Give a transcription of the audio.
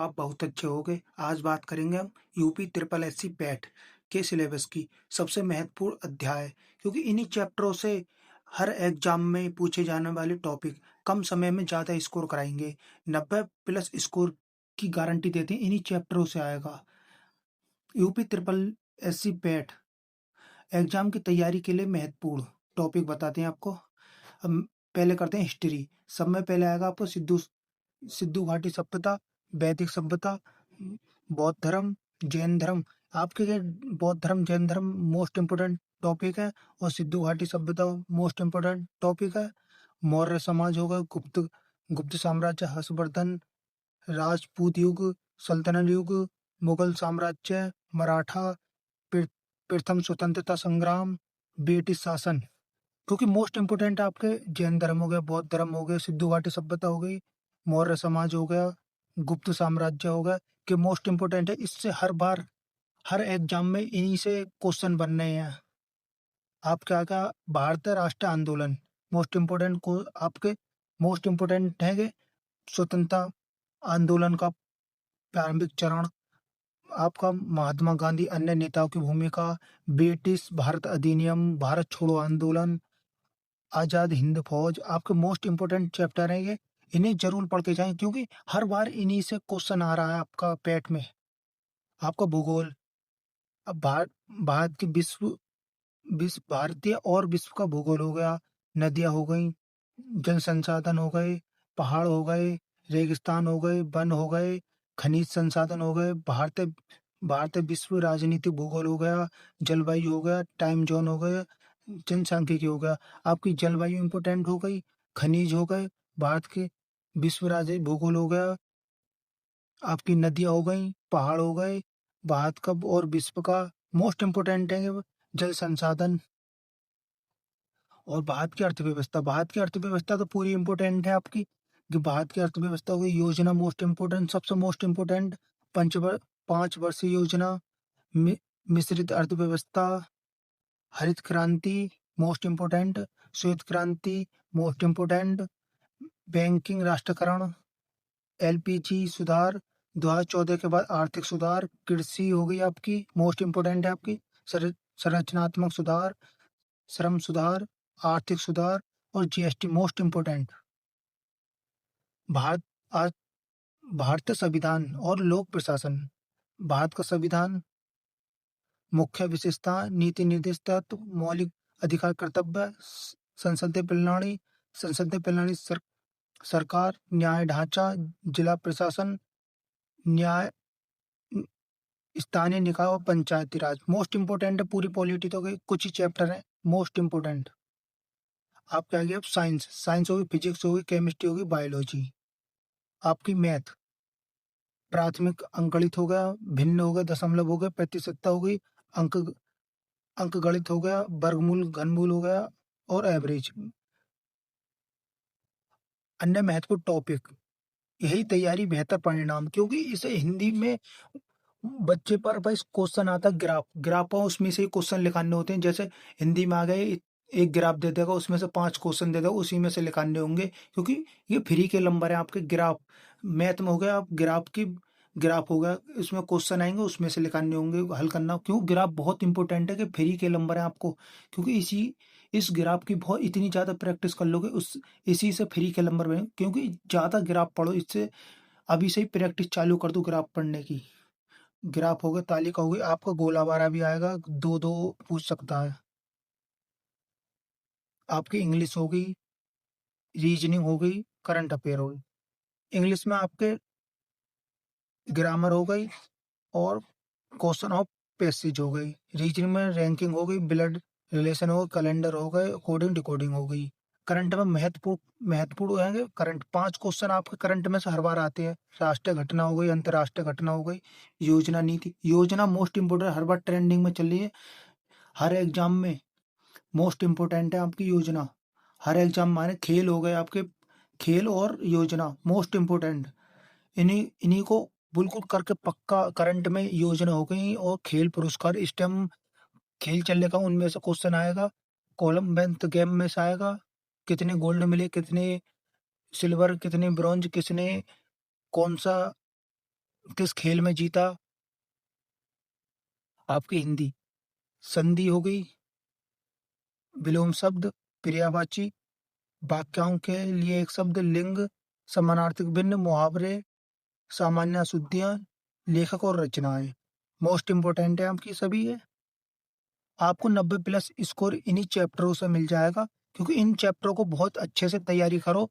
आप बहुत अच्छे होंगे। आज बात करेंगे हम यूपी ट्रिपल एससी पैट के सिलेबस की सबसे महत्वपूर्ण अध्याय, क्योंकि इन्हीं चैप्टरों से हर एग्जाम में पूछे जाने वाले टॉपिक कम समय में ज़्यादा स्कोर कराएंगे। 90 प्लस स्कोर की गारंटी देते हैं, इन्हीं चैप्टरों से आएगा। UP triple SC PAT exam की तैयारी के लिए महत्वपूर्ण टॉपिक बताते हैं आपको। हम पहले करते हैं हिस्ट्री। सब में पहले आएगा आपको सिद्धू सिद्धू घाटी सभ्यता, वैदिक सभ्यता, बौद्ध धर्म, जैन धर्म। आपके लिए बौद्ध धर्म, जैन धर्म मोस्ट इम्पोर्टेंट टॉपिक है और सिद्धू घाटी सभ्यता मोस्ट इम्पोर्टेंट टॉपिक है। मौर्य समाज होगा, गुप्त गुप्त साम्राज्य, हर्षवर्धन, राजपूत युग, सल्तनत युग, मुगल साम्राज्य, मराठा, प्र- प्रथम स्वतंत्रता संग्राम, ब्रिटिश शासन। क्योंकि मोस्ट इम्पोर्टेंट आपके जैन धर्म हो गया, बौद्ध धर्म हो गए, सिद्धू घाटी सभ्यता हो गई, मौर्य समाज हो गया, गुप्त साम्राज्य हो गया, कि मोस्ट इम्पोर्टेंट है। इससे हर बार हर एग्जाम में इन्हीं से क्वेश्चन बन रहे हैं। आपके आगे भारतीय राष्ट्रीय आंदोलन मोस्ट इम्पोर्टेंट को आपके मोस्ट इम्पोर्टेंट है कि स्वतंत्रता आंदोलन का प्रारंभिक चरण, आपका महात्मा गांधी अन्य नेताओं की भूमिका, ब्रिटिश भारत अधिनियम, भारत छोड़ो आंदोलन, आजाद हिंद फौज। आपके मोस्ट इम्पोर्टेंट चैप्टर है ये, इन्हें जरूर पढ़ के जाएं, क्योंकि हर बार इन्हीं से क्वेश्चन आ रहा है आपका पेट में। आपका भूगोल, अब भारत की विश्व भारतीय और विश्व का भूगोल हो गया, नदियां हो गई, जल संसाधन हो गए, पहाड़ हो गए, रेगिस्तान हो गए, वन हो गए, खनिज संसाधन हो गए, भारतीय भारतीय विश्व राजनीतिक भूगोल हो गया, जलवायु हो गया, टाइम जोन हो गया, जनसांख्यिकी हो गया। आपकी जलवायु इंपोर्टेंट हो गई, खनिज हो गए, भारत के विश्व राज्य भूगोल हो गया, आपकी नदियां हो गई, पहाड़ हो गए, भारत का और विश्व का मोस्ट इम्पोर्टेंट है जल संसाधन। और भारत की अर्थव्यवस्था तो पूरी इम्पोर्टेंट है आपकी, कि भारत की अर्थव्यवस्था की योजना मोस्ट इम्पोर्टेंट, सबसे मोस्ट इम्पोर्टेंट पंचवर 5 वर्षीय योजना, मि, मिश्रित अर्थव्यवस्था, हरित क्रांति मोस्ट इम्पोर्टेंट, श्वेत क्रांति मोस्ट इम्पोर्टेंट, बैंकिंग राष्ट्रीयकरण, एलपीजी सुधार, 2014 के बाद आर्थिक सुधार, कृषि हो गई आपकी मोस्ट इम्पोर्टेंट है आपकी, संरचनात्मक सुधार, श्रम सुधार, आर्थिक सुधार और जीएसटी मोस्ट इम्पोर्टेंट। भारत आज भारतीय संविधान और लोक प्रशासन। भारत का संविधान, मुख्य विशेषता, नीति निर्देश तत्व, मौलिक अधिकार, कर्तव्य, संसदीय प्रणाली, सरकार, न्याय ढांचा, जिला प्रशासन, न्याय, स्थानीय निकाय और पंचायती राज मोस्ट इम्पोर्टेंट है। पूरी पॉलिटी तो गई, कुछ ही चैप्टर है मोस्ट इम्पोर्टेंट। आपके आगे अब साइंस, साइंस होगी, फिजिक्स होगी, केमिस्ट्री होगी, बायोलॉजी। आपकी मैथ, प्राथमिक अंकगणित हो गया, भिन्न हो गया, दशमलव हो गया, प्रतिशतता हो गई, अंक अंक गणित हो गया, वर्गमूल घनमूल हो गया और एवरेज। अन्य महत्वपूर्ण टॉपिक, यही तैयारी बेहतर परिणाम, क्योंकि इसे हिंदी में बच्चे पर भाई क्वेश्चन आता है, ग्राफ और उसमें से क्वेश्चन लिखाने होते हैं। जैसे हिंदी में आ गए, एक ग्राफ दे देगा, उसमें से 5 क्वेश्चन दे देगा, उसी में से लिखाने होंगे, क्योंकि ये फ्री के नंबर है आपके। ग्राफ मैथ में हो गया, आप ग्राफ हो गया, इसमें क्वेश्चन आएंगे, उसमें से लिखाने होंगे, हल करना। क्यों ग्राफ बहुत इंपॉर्टेंट है, कि फ्री के नंबर है आपको, क्योंकि इस ग्राफ की बहुत इतनी ज्यादा प्रैक्टिस कर लोगे, उस इसी से फ्री के नंबर में, क्योंकि ज्यादा ग्राफ पढ़ो, इससे अभी से ही प्रैक्टिस चालू कर दो ग्राफ पढ़ने की। ग्राफ हो गया, तालिका हो गई, आपका गोलाबारा भी आएगा, दो दो पूछ सकता है। आपकी इंग्लिश हो गई, रीजनिंग हो गई, करंट अफेयर हो गई। इंग्लिश में आपके ग्रामर हो गई और क्वेश्चन ऑफ पैसेज हो गई। रीजनिंग में रैंकिंग हो गई, ब्लड रिलेशन हो गई, कैलेंडर हो गए, कोडिंग डिकोडिंग हो गई। करंट में महत्वपूर्ण है, करंट 5 क्वेश्चन आपके करंट में से हर बार आते हैं। राष्ट्रीय घटना हो गई, अंतर्राष्ट्रीय घटना हो गई, योजना नीति। योजना मोस्ट इम्पोर्टेंट, हर बार ट्रेंडिंग में चल रही है, हर एग्जाम में मोस्ट इम्पोर्टेंट है आपकी योजना। हर एग्जाम माने खेल हो गए आपके, खेल और योजना मोस्ट इम्पोर्टेंट। इन्हीं इन्हीं को बिल्कुल करके पक्का। करंट में योजना हो गई और खेल पुरस्कार, स्टेम खेल चलेगा, उनमें से क्वेश्चन आएगा। कॉमनवेल्थ गेम में से आएगा, कितने गोल्ड मिले, कितने सिल्वर, कितने ब्रॉन्ज, किसने कौन सा किस खेल में जीता? आपकी हिंदी संधि हो गई, विलोम शब्द, पर्यायवाची, वाक्यांश के लिए एक शब्द, लिंग, समानार्थक भिन्न, मुहावरे, सामान्य अशुद्धियां, लेखक और रचनाएं। मोस्ट इम्पोर्टेंट है आपकी सभी है। आपको 90 प्लस स्कोर इन्हीं चैप्टरों से मिल जाएगा, क्योंकि इन चैप्टरों को बहुत अच्छे से तैयारी करो